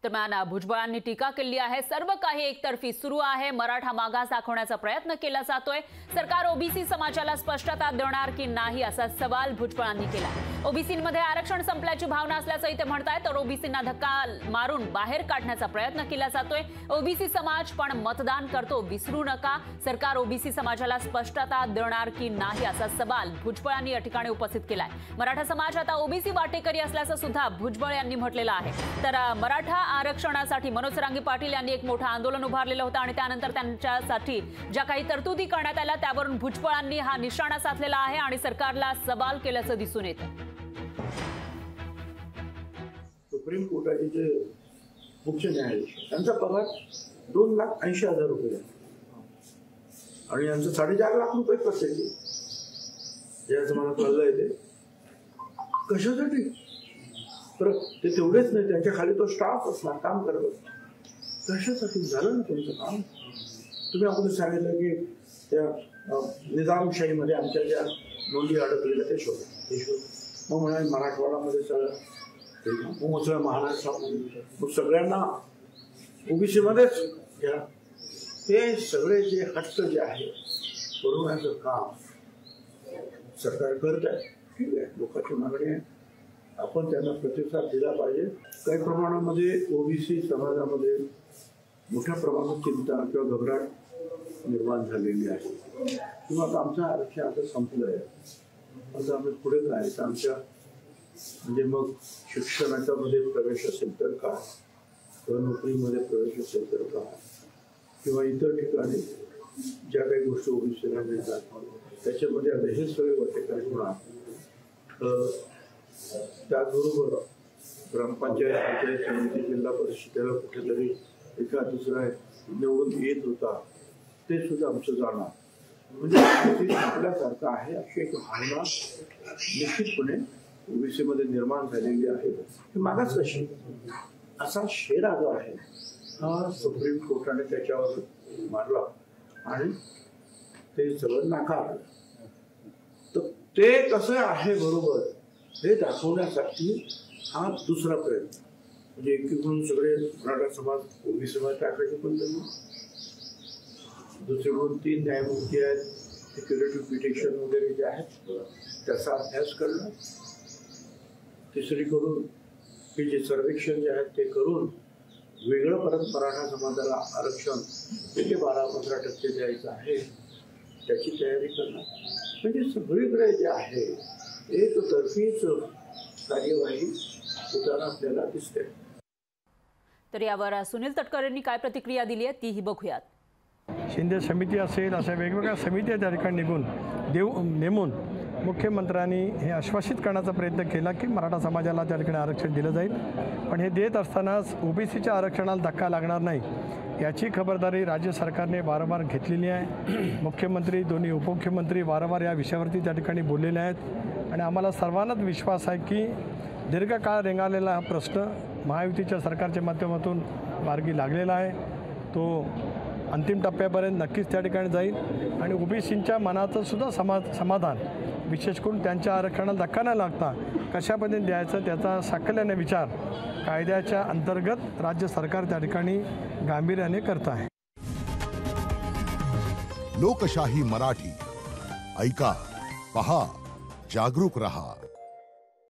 दरम्यान भुजबळांनी टीका केली आहे। सर्व काही एकतर्फी सुरू आहे, मराठा मागास दाखवण्याचा प्रयत्न केला जातोय। सरकार ओबीसी समाजाला स्पष्टता देणार की नाही असा सवाल भुजबळांनी केला। ओबीसींमध्ये आरक्षण संपल्याची भावना असल्याचंही ते म्हणतायत, तर ओबीसींना धक्का मारून बाहेर काढण्याचा प्रयत्न केला जातोय। ओबीसी समाज पण मतदान करतो, विसरू नका। सरकार ओबीसी समाजाला स्पष्टता देणार की नाही असा सवाल भुजबळांनी या ठिकाणी उपस्थित केलाय। मराठा समाज आता ओबीसी वाटेकरी असल्याचं सुद्धा भुजबळ यांनी म्हटलेलं आहे। तर मराठा आरक्षणासाठी मनोज रांगे पाटील यांनी एक मोठं आंदोलन उभारलेलं होतं आणि त्यानंतर त्यांच्यासाठी ज्या काही तरतुदी करण्यात आल्या त्यावरून भुजबळांनी हा निशाणा साधलेला आहे आणि सरकारला सवाल केल्याचं दिसून येतं। सुप्रीम कोर्टाचे जे मुख्य न्यायाधीश त्यांचा पगार 2,80,000 रुपये आणि यांचं 4.5 लाख रुपये प्रत्येकी, याचं मला कळलंय ते कशासाठी। तर ते तेवढेच नाही, त्यांच्या खाली तो स्टाफ असणार, काम करत असणार। कशासाठी झालं ना तुमचं काम? तुम्ही अगोदर सांगितलं की त्या निजामशाहीमध्ये आमच्या ज्या नोंदी अडकलेल्या ते शोध, मग म्हणाले मराठवाड्यामध्ये सगळं, मग सगळं महाराष्ट्रामध्ये, मग सगळ्यांना ओबीसी मध्येच घ्या। ते सगळे जे हट्ट जे आहे पुरवण्याचं काम सरकार करत आहे, ठीक आहे, लोकांची मागणी आहे, आपण त्यांना प्रतिसाद दिला पाहिजे। काही प्रमाणामध्ये ओबीसी समाजामध्ये मोठ्या प्रमाणात चिंता किंवा घबराट निर्माण झालेली आहे, किंवा आता आमचं आरक्षण आता संपलं आहे, आता आम्ही पुढे काय, तर आमच्या म्हणजे मग शिक्षणाच्या मध्ये प्रवेश असेल तर काय, किंवा नोकरीमध्ये प्रवेश असेल तर काय, किंवा इतर ठिकाणी ज्या काही गोष्टी ओबीसीला मिळतात त्याच्यामध्ये आता हे सगळे वाटेकरी होणार। त्याचबरोबर ग्रामपंचायत, पंचायत समिती, जिल्हा परिषदेला कुठेतरी एका दुसरा निवडून येत होता, ते सुद्धा आमचं जाणार, म्हणजे आपल्यासारखं आहे अशी एक भावना निश्चितपणे ओबीसी मध्ये निर्माण झालेली आहे। मागास कशी असा शेरा जो आहे हा सुप्रीम कोर्टाने त्याच्यावर मारला आणि ते सगळं नाकारलं। तर ते कसं आहे बरोबर हे दाखवण्यासाठी हा दुसरा प्रयत्न, म्हणजे एकीकडून सगळे मराठा समाज ओबीसी समाज टाकायचे, पण त्यांनी दुसरीकडून 3 न्यायमूर्ती आहेत, सिक्युरिटी पिटिशन वगैरे जे आहेत त्याचा अभ्यास करणं, तिसरीकडून हे जे सर्वेक्षण जे आहेत ते करून वेगळं परत मराठा समाजाला आरक्षण ते 12-15% द्यायचं आहे त्याची तयारी करणं, म्हणजे सगळीकडे जे आहे एक तर्फीच कार्यवाही होताना आपल्याला दिसते। तर यावर सुनील तटकरे यांनी काय प्रतिक्रिया दिली आहे तीही बघूयात। शिंदे समिती असेल, अशा वेगवेगळ्या समित्या त्या ठिकाणी नेमून मुख्यमंत्र्यांनी हे आश्वासित करण्याचा प्रयत्न केला की मराठा समाजाला त्या ठिकाणी आरक्षण दिलं जाईल, पण हे देत असतानाच ओबीसीच्या आरक्षणाला धक्का लागणार नाही याची खबरदारी राज्य सरकारने वारंवार घेतलेली आहे। मुख्यमंत्री, दोन्ही उपमुख्यमंत्री वारंवार या विषयावरती त्या ठिकाणी बोललेले आहेत आणि आम्हाला सर्वांनाच विश्वास आहे की दीर्घकाळ रेंगाळलेला हा प्रश्न महायुतीच्या सरकारच्या माध्यमातून मार्गी लागलेला आहे, तो अंतिम टप्प्यापर्यंत नक्कीच त्या ठिकाणी जाईल आणि ओबीसींच्या मनाचं सुद्धा समाधान, विशेष करून त्यांच्या आरक्षणाला धक्का न लागता कशा पद्धतीने द्यायचं त्याचा साकल्याने विचार कायद्याच्या अंतर्गत राज्य सरकार त्या ठिकाणी गांभीर्याने करत आहे। लोकशाही मराठी ऐका, पहा, जागरूक रहा।